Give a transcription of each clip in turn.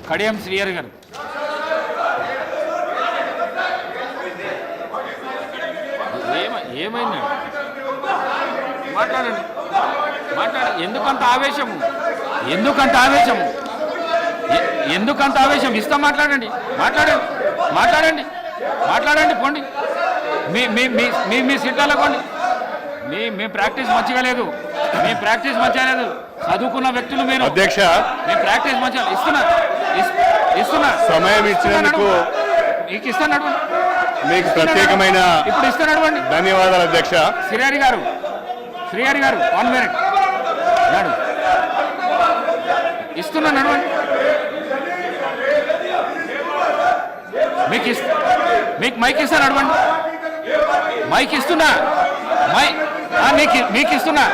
కడియం శ్రీహరి గారు. ఏమైంది? మాట్లాడండి, మాట్లాడండి. ఎందుకంత ఆవేశం? ఎందుకంత ఆవేశం? ఇస్తాం, మాట్లాడండి, మాట్లాడండి. పోండి, మీ సీట్లలో పోండి. మీ ప్రాక్టీస్ మంచిగా లేదు. చదువుకున్న వ్యక్తులు మీరు. అధ్యక్ష, మీ ప్రాక్టీస్ మంచిగా ఇస్తున్నా. సమయం ఇచ్చినందుకు మీకు ఇస్తాను. మీకు ప్రత్యేకమైన ఇప్పుడు ఇస్తాను. ధన్యవాదాలు అధ్యక్ష. శ్రీహరి గారు 1 minute నాడు ఇస్తున్నా. నడవండి. మీకు మైక్ ఇస్తాను. నడవండి. మైక్ ఇస్తున్నా. మీకు ఇస్తున్నా.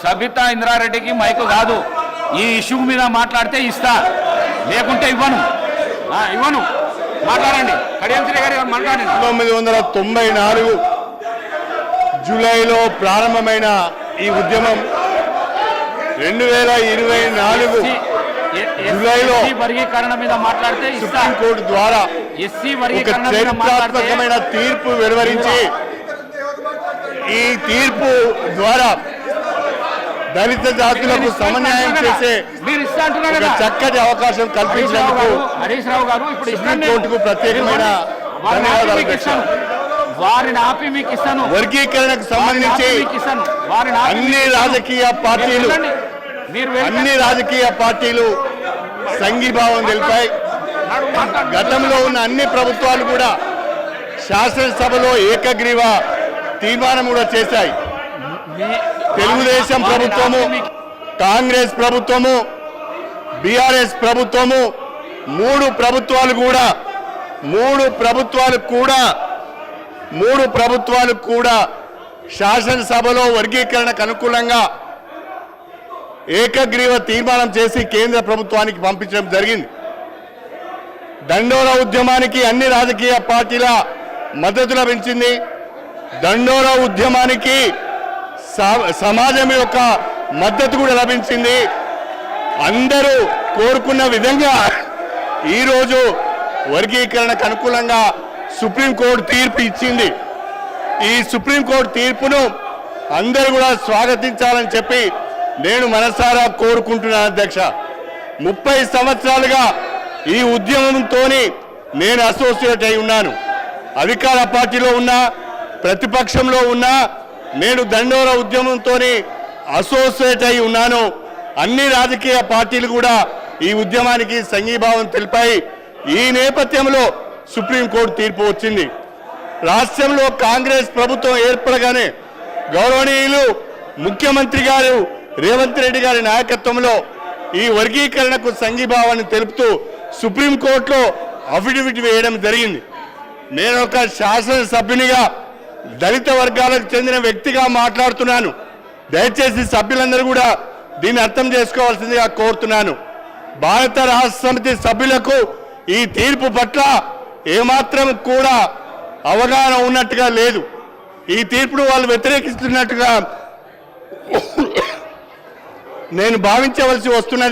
సబితా ఇంద్రారెడ్డికి మైకు కాదు. ఈ ఇష్యూ మీద మాట్లాడితే ఇస్తా, లేకుంటే ఇవ్వను. మాట్లాడండి. కడియం శ్రీ గారు మాట్లాడండి. 1994 జూలైలో ప్రారంభమైన ఈ ఉద్యమం 2024 జూలైలో వర్గీకరణ మీద మాట్లాడితే సుప్రీంకోర్టు ద్వారా ఒక చరిత్రాత్మకమైన తీర్పు వెలువరించి, ఈ తీర్పు ద్వారా దళిత జాతులకు సమన్యాయం చేసే ఒక చక్కటి అవకాశం కల్పించినందుకు సుప్రీంకోర్టుకు ప్రత్యేకమైన ధన్యవాదాలు. వారిని ఆపి మీకు ఇస్తాను. వర్గీకరణకు సంబంధించి అన్ని రాజకీయ పార్టీలు సంఘీభావం తెలిపాయి. గతంలో ఉన్న అన్ని ప్రభుత్వాలు కూడా శాసనసభలో ఏకగ్రీవ తీర్మానం కూడా చేశాయి. తెలుగుదేశం ప్రభుత్వము, కాంగ్రెస్ ప్రభుత్వము, బీఆర్ఎస్ ప్రభుత్వము, మూడు ప్రభుత్వాలు కూడా శాసనసభలో వర్గీకరణకు అనుకూలంగా ఏకగ్రీవ తీర్మానం చేసి కేంద్ర ప్రభుత్వానికి పంపించడం జరిగింది. దండోరా ఉద్యమానికి అన్ని రాజకీయ పార్టీల మద్దతు లభించింది. దండోరా ఉద్యమానికి సమాజం యొక్క మద్దతు కూడా లభించింది. అందరూ కోరుకున్న విధంగా ఈరోజు వర్గీకరణకు అనుకూలంగా సుప్రీంకోర్టు తీర్పు ఇచ్చింది. ఈ సుప్రీంకోర్టు తీర్పును అందరూ కూడా స్వాగతించాలని చెప్పి నేను మనసారా కోరుకుంటున్నాను అధ్యక్ష. 30 సంవత్సరాలుగా ఈ ఉద్యమంతో నేను అసోసియేట్ అయి ఉన్నాను. అధికార పార్టీలో ఉన్నా, ప్రతిపక్షంలో ఉన్నా నేను దండోరా ఉద్యమంతో అసోసియేట్ అయి ఉన్నాను. అన్ని రాజకీయ పార్టీలు కూడా ఈ ఉద్యమానికి సంఘీభావం తెలిపాయి. ఈ నేపథ్యంలో సుప్రీంకోర్టు తీర్పు వచ్చింది. రాష్ట్రంలో కాంగ్రెస్ ప్రభుత్వం ఏర్పడగానే గౌరవనీయులు ముఖ్యమంత్రి గారు రేవంత్ రెడ్డి గారి నాయకత్వంలో ఈ వర్గీకరణకు సంఘీభావాన్ని తెలుపుతూ సుప్రీంకోర్టులో అఫిడవిట్ వేయడం జరిగింది. నేను ఒక శాసనసభ్యునిగా దళిత వర్గాలకు చెందిన వ్యక్తిగా మాట్లాడుతున్నాను. దయచేసి సభ్యులందరూ కూడా దీన్ని అర్థం చేసుకోవాల్సిందిగా కోరుతున్నాను. భారత రాష్ట్ర సమితి సభ్యులకు ఈ తీర్పు పట్ల ఏమాత్రం కూడా అవగాహన ఉన్నట్టుగా లేదు. ఈ తీర్పును వాళ్ళు వ్యతిరేకిస్తున్నట్టుగా నేను భావించవలసి వస్తున్నది.